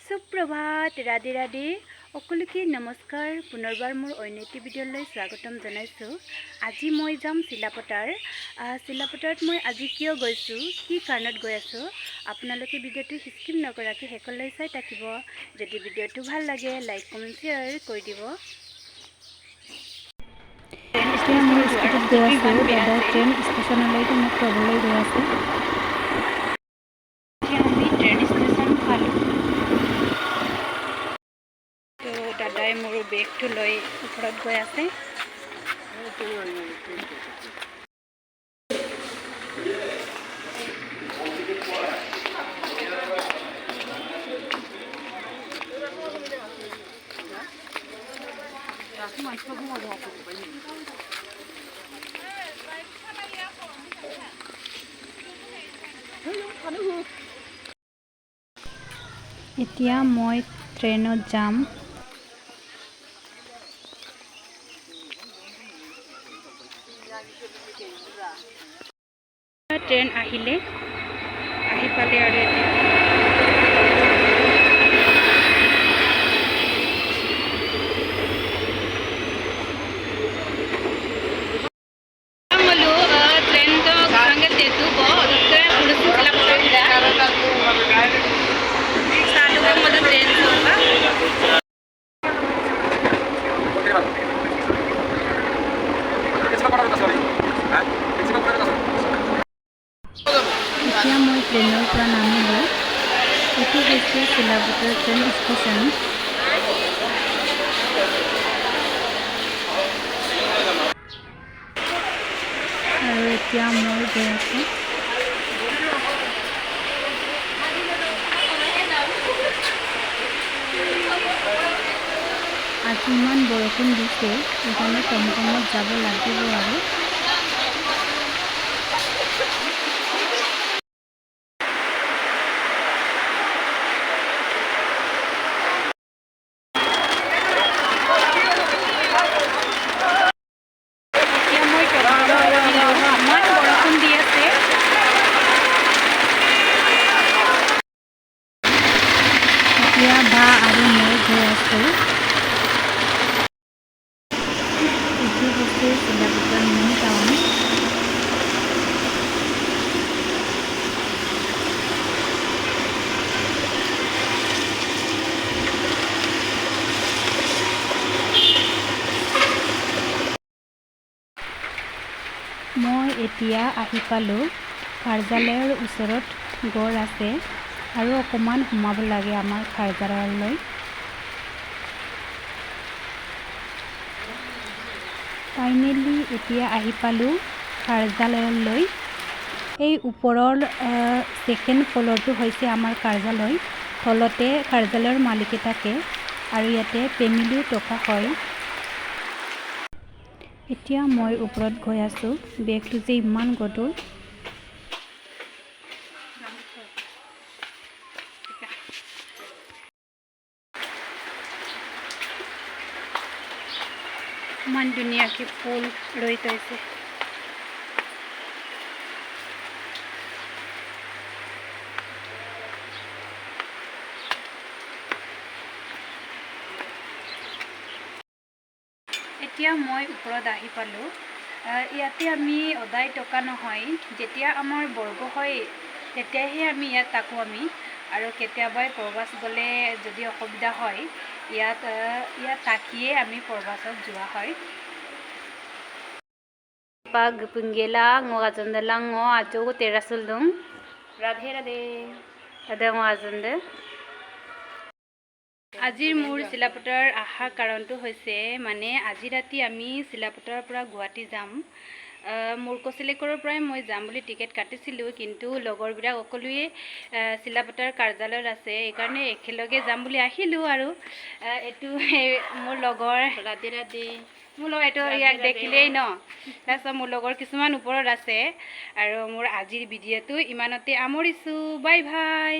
সুপ্ৰভাত ৰাধে ৰাধে সকলোকে নমস্কাৰ পুনৰবাৰ মোৰ অন্য এটি ভিডিঅ'লৈ স্বাগতম জনাইছোঁ। আজি মই যাম চিলাপথাৰত মই আজি কিয় গৈছোঁ, কি কাৰণত গৈ আছোঁ, আপোনালোকে ভিডিঅ'টো স্কিপ নকৰাকৈ শেষলৈ চাই থাকিব। যদি ভিডিঅ'টো ভাল লাগে লাইক কমেণ্ট শ্বেয়াৰ কৰি দিব। এতিয়া মই স্কুটিত গৈ আছোঁ, দাদাই ট্ৰেইন ষ্টেচনলৈকে মোক থ'বলৈ গৈ আছে। দাদাই মোৰ বেগটো লৈ ওপৰত গৈ আছে। এতিয়া মই ট্ৰেইনত যাম। ট্ৰেইন আহি পালে আৰু এতিয়া মই ট্ৰেইনৰ পৰা নামিলোঁ। এইটো হৈছে চিলাপথাৰ ট্ৰেইন ষ্টেচন। আৰু এতিয়া মই গৈ আছোঁ। আজি ইমান বৰষুণ দিছে, সেইকাৰণে টমটমত যাব লাগিব আৰু বা আৰু মই গৈ আছোঁ। এইটো হৈছে চিলাপথাৰ মেইন টাউন। মই এতিয়া আহি পালোঁ। কাৰ্যালয়ৰ ওচৰত গড় আছে আৰু অকণমান সোমাব লাগে আমাৰ কাৰ্যালয়লৈ। ফাইনেলি এতিয়া আহি পালোঁ কাৰ্যালয়লৈ। এই ওপৰৰ ছেকেণ্ড ফ্ল'ৰটো হৈছে আমাৰ কাৰ্যালয়। তলতে কাৰ্যালয়ৰ মালিকে থাকে আৰু ইয়াতে ফেমিলিও থকা হয়। এতিয়া মই ওপৰত গৈ আছোঁ। বেগটো যে ইমান গধুৰ। ইমান ধুনীয়াকৈ ফুল লৈ থৈছে। এতিয়া মই ওপৰত আহি পালোঁ। ইয়াতে আমি সদায় টকা নহয়, যেতিয়া আমাৰ বৰ্গ হয় তেতিয়াহে আমি ইয়াত থাকোঁ আৰু কেতিয়াবা প্ৰবাস গ'লে যদি অসুবিধা হয় ইয়াত থাকিয়ে আমি প্ৰবাসত যোৱা হয়। Pag penggelang ngajundelang ngo ajo terasuldung radhe radhe radhe ngajunde। আজিৰ মোৰ চিলাপথাৰ অহাৰ কাৰণটো হৈছে আজি ৰাতি আমি চিলাপথাৰৰ পৰা গুৱাহাটী যাম। মুৰ্কচিলেকৰৰ পৰাই মই যাম বুলি টিকেট কাটিছিলোঁ, কিন্তু লগৰবিলাক সকলোৱে চিলাপথাৰ কাৰ্যালয়ত আছে, সেইকাৰণে একেলগে যাম বুলি আহিলোঁ। আৰু এইটো মোৰ লগৰ ৰাধে ৰাধে। মোৰ লগৰ এইটো ইয়াক দেখিলেই তাৰপিছত মোৰ লগৰ কিছুমান ওপৰত আছে। আৰু মোৰ আজিৰ ভিডিঅ'টো ইমানতে সামৰিছোঁ। Bye bye.